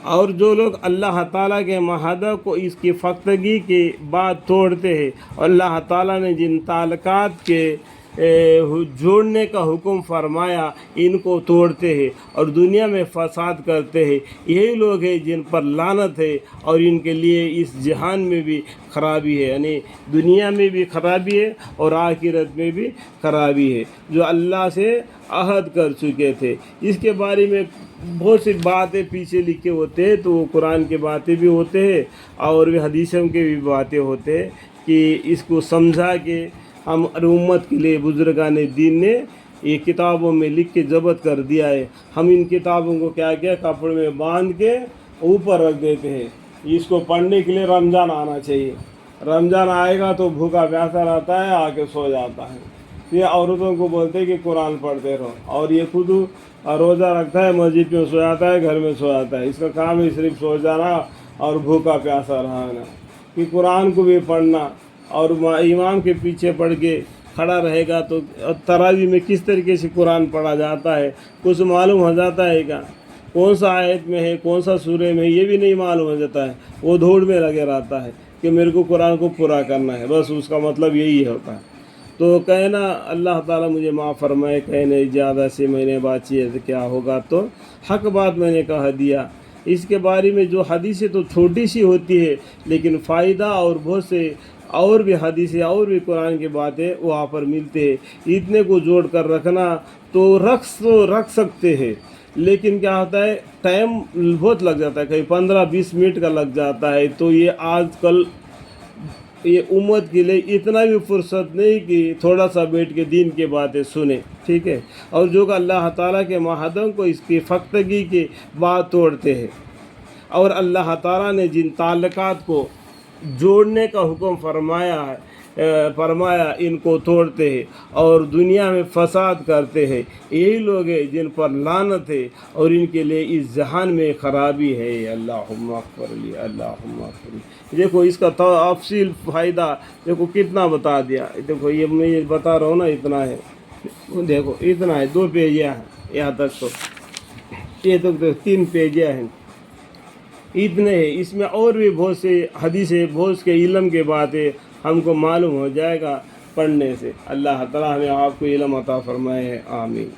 اور جو لوگ اللہ تعالیٰ کے معاہدہ کو اس کی فختگی کے بعد توڑتے ہیں، اور اللہ تعالیٰ نے جن تعلقات کے جوڑنے کا حکم فرمایا ان کو توڑتے ہیں اور دنیا میں فساد کرتے ہیں، یہی لوگ ہیں جن پر لعنت ہے، اور ان کے لیے اس جہان میں بھی خرابی ہے، یعنی دنیا میں بھی خرابی ہے اور آخرت میں بھی خرابی ہے، جو اللہ سے عہد کر چکے تھے۔ اس کے بارے میں بہت سی باتیں پیچھے لکھے ہوتے ہیں، تو وہ قرآن کی باتیں بھی ہوتے ہیں اور بھی حدیثوں کی بھی باتیں ہوتے ہیں کہ اس کو سمجھا کے ہم امت کے لیے بزرگان دین نے یہ کتابوں میں لکھ کے ضبط کر دیا ہے۔ ہم ان کتابوں کو کیا کیا کپڑے میں باندھ کے اوپر رکھ دیتے ہیں۔ اس کو پڑھنے کے لیے رمضان آنا چاہیے، رمضان آئے گا تو بھوکا پیاسا رہتا ہے، آ کے سو جاتا ہے۔ یہ عورتوں کو بولتے ہیں کہ قرآن پڑھتے رہو، اور یہ خود روزہ رکھتا ہے، مسجد میں سو جاتا ہے، گھر میں سو جاتا ہے۔ اس کا کام ہے صرف سو جانا اور بھوکا پیاسا رہنا۔ کہ قرآن کو بھی پڑھنا، اور امام کے پیچھے پڑھ کے کھڑا رہے گا تو تراویح میں کس طریقے سے قرآن پڑھا جاتا ہے کچھ معلوم ہو جاتا ہے کیا؟ کون سا آیت میں ہے، کون سا سورے میں ہے، یہ بھی نہیں معلوم ہو جاتا ہے۔ وہ دوڑ میں لگے رہتا ہے کہ میرے کو قرآن کو پورا کرنا ہے، بس اس کا مطلب یہی ہوتا ہے۔ تو کہنا اللہ تعالیٰ مجھے معاف فرمائے، کہنے زیادہ سے میں نے بات کی تو کیا ہوگا، تو حق بات میں نے کہہ دیا۔ اس کے بارے میں جو حدیثیں تو چھوٹی سی ہوتی ہے لیکن فائدہ اور بہت سے اور بھی حدیثیں اور بھی قرآن کی باتیں وہاں پر ملتے ہیں۔ اتنے کو جوڑ کر رکھنا تو رکھ سکتے ہیں، لیکن کیا ہوتا ہے ٹائم بہت لگ جاتا ہے، کہیں 15-20 منٹ کا لگ جاتا ہے۔ تو یہ آج کل یہ امت کے لیے اتنا بھی فرصت نہیں کہ تھوڑا سا بیٹھ کے دین کی باتیں سنیں، ٹھیک ہے۔ اور جو کہ اللہ تعالیٰ کے معاہدوں کو اس کی فختگی کے بعد توڑتے ہیں، اور اللہ تعالیٰ نے جن تعلقات کو جوڑنے کا حکم فرمایا ان کو توڑتے ہیں اور دنیا میں فساد کرتے ہیں، یہی لوگ ہیں جن پر لعنت ہے اور ان کے لیے اس جہان میں خرابی ہے۔ اللہم اغفر لی، اللہم اغفر لی۔ دیکھو اس کا تفصیل فائدہ دیکھو کتنا بتا دیا۔ دیکھو یہ میں یہ بتا رہا ہوں نا، اتنا ہے، دیکھو اتنا ہے، 2 پیجیاں ہیں یہاں تک، تو یہ تو 3 پیجیاں ہیں، اتنے ہیں۔ اس میں اور بھی بہت سے حدیثیں، بہت کے علم کے باتیں ہم کو معلوم ہو جائے گا پڑھنے سے۔ اللہ تعالیٰ ہمیں آپ کو علم عطا فرمائے، آمین۔